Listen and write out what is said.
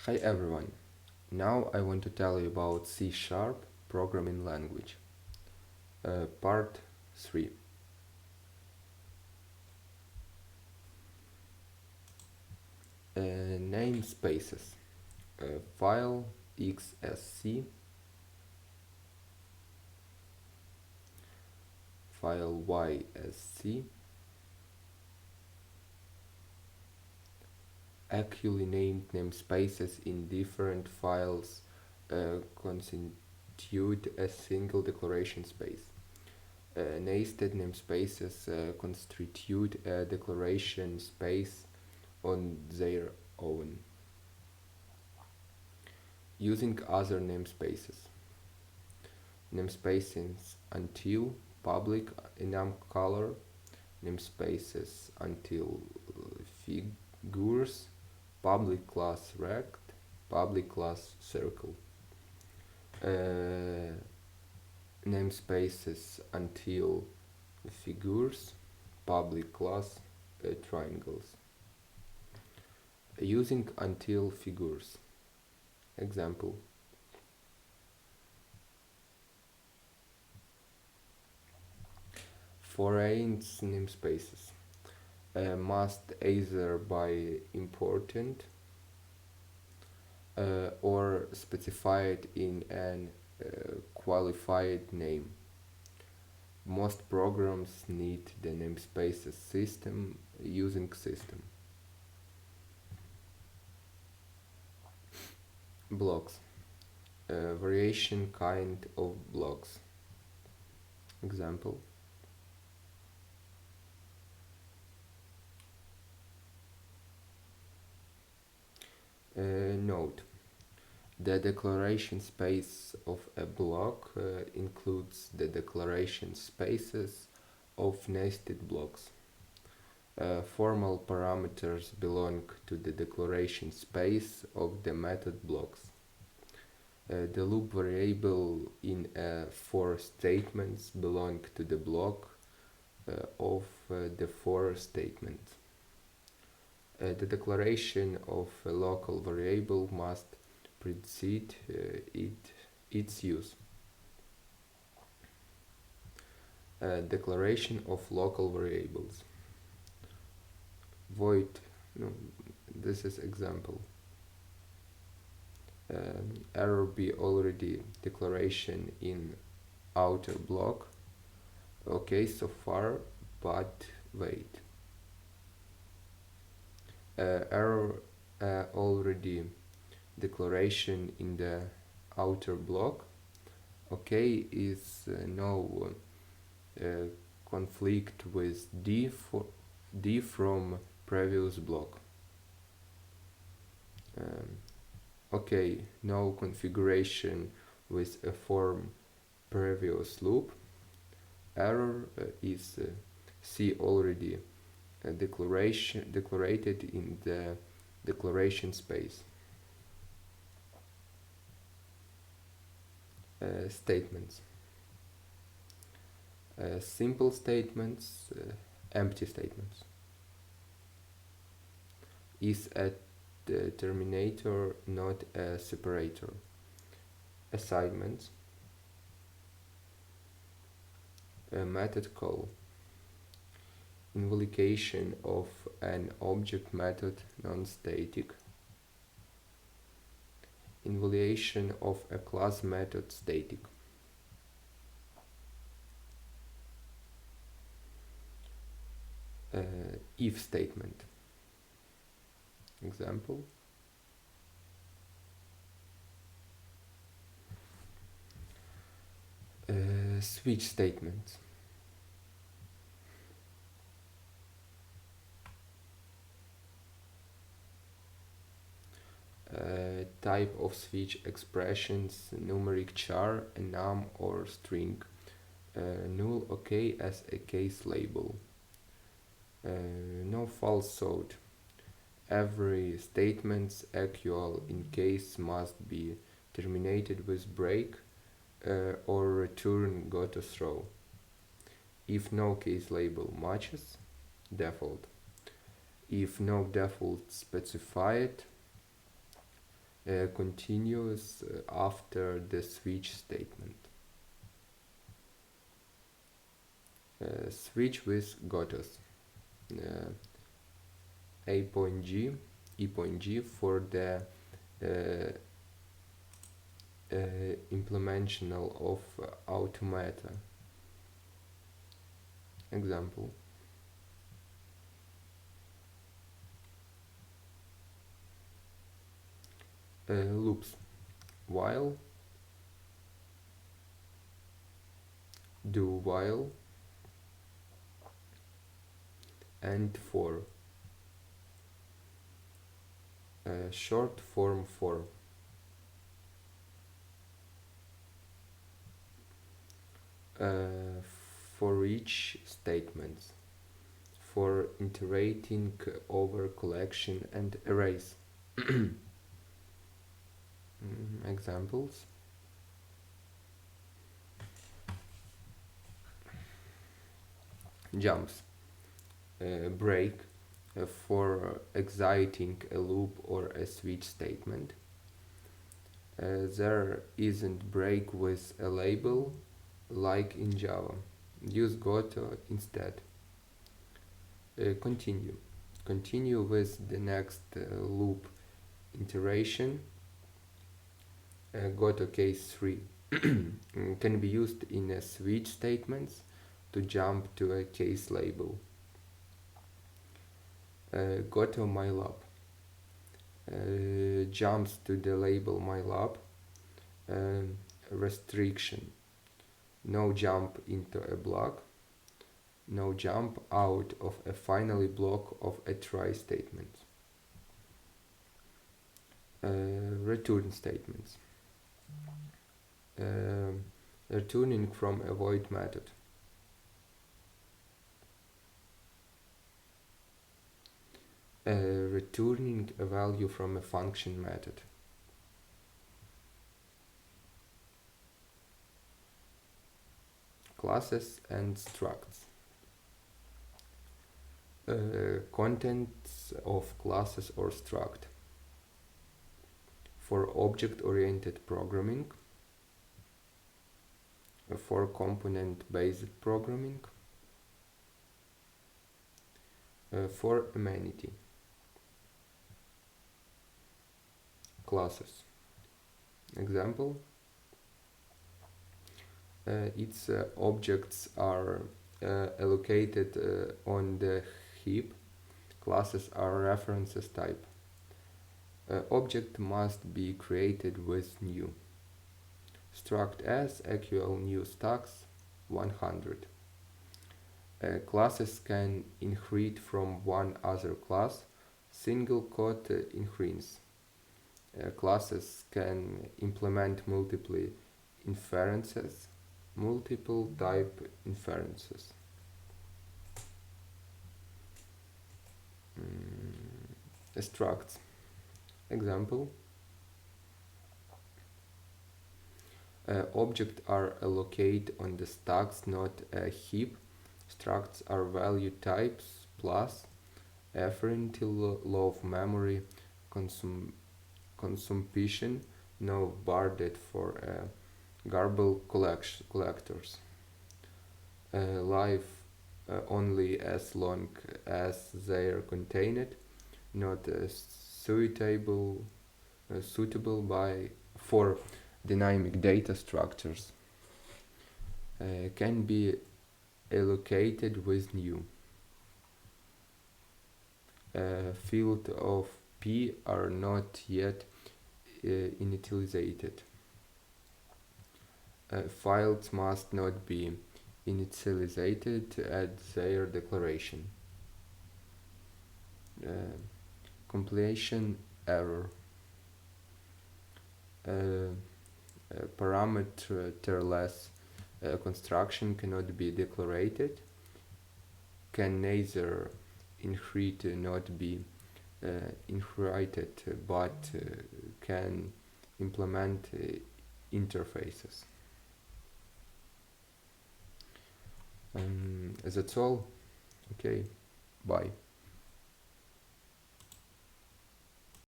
Hi everyone. Now I want to tell you about C Sharp programming language. Part 3. Namespaces. File XSC, file YSC, actually named namespaces in different files constitute a single declaration space. Nested namespaces constitute a declaration space on their own. Using other namespaces. Namespaces until public enum color, namespaces until figures, public class rect, public class circle. Namespaces until figures, public class triangles. Using until figures. Example. Foreign namespaces must either be important or specified in an qualified name. Most programs need the namespaces system using system. Blocks. Variation kind of blocks. Example. Note. The declaration space of a block includes the declaration spaces of nested blocks. Formal parameters belong to the declaration space of the method blocks. The loop variable in for statements belong to the block of the for statement. The declaration of a local variable must precede its use. Declaration of local variables. Void, no, this is example. Error be already declaration in outer block. Okay, so far, but wait. Error already declaration in the outer block. Okay, is no conflict with D from previous block. Okay, no configuration with a form previous loop. Error is C already declarated in the declaration space. Statements. Simple statements, empty statements. Is a terminator, not a separator. Assignments. A method call. Invocation of an object method non-static. Invocation of a class method static. If statement. Example. Switch statements. Type of switch expressions, numeric char, enum or string. Null okay as a case label. No false sought. Every statement's actual in case must be terminated with break or return go to throw. If no case label matches, default. If no default specified, continues after the switch statement. Switch with GOTOS. A point G, E point G for the implementation of automata. Example. Loops. While, do while, and for. Short form for. For each statements. For iterating over collection and arrays. Examples. Jumps. Break for exiting a loop or a switch statement. There isn't break with a label like in Java. Use Goto instead. Continue. Continue with the next loop iteration. Goto case 3 can be used in a switch statements to jump to a case label. Goto mylab jumps to the label mylab. Restriction: no jump into a block, no jump out of a finally block of a try statement. Return statements. Returning from a void method. Returning a value from a function method. Classes and structs. Contents of classes or struct. For object-oriented programming. For component-based programming. For amenity. Classes. Example. Its objects are allocated on the heap. Classes are references type. Object must be created with new. Struct as equal new stacks 100. Classes can inherit from one other class. Single quote inherits. Classes can implement multiple inferences. Multiple type inferences. Structs. Example. Objects are allocated on the stacks, not a heap. Structs are value types plus affinity low memory consumption, no barded for garbage collectors. Live only as long as they are contained, not suitable for dynamic data structures. Can be allocated with new. Field of P are not yet initialized. Files must not be initialized at their declaration. Compilation error. Parameterless construction cannot be declared. Can neither inherit not be inherited, but can implement interfaces. That's all. Okay, bye.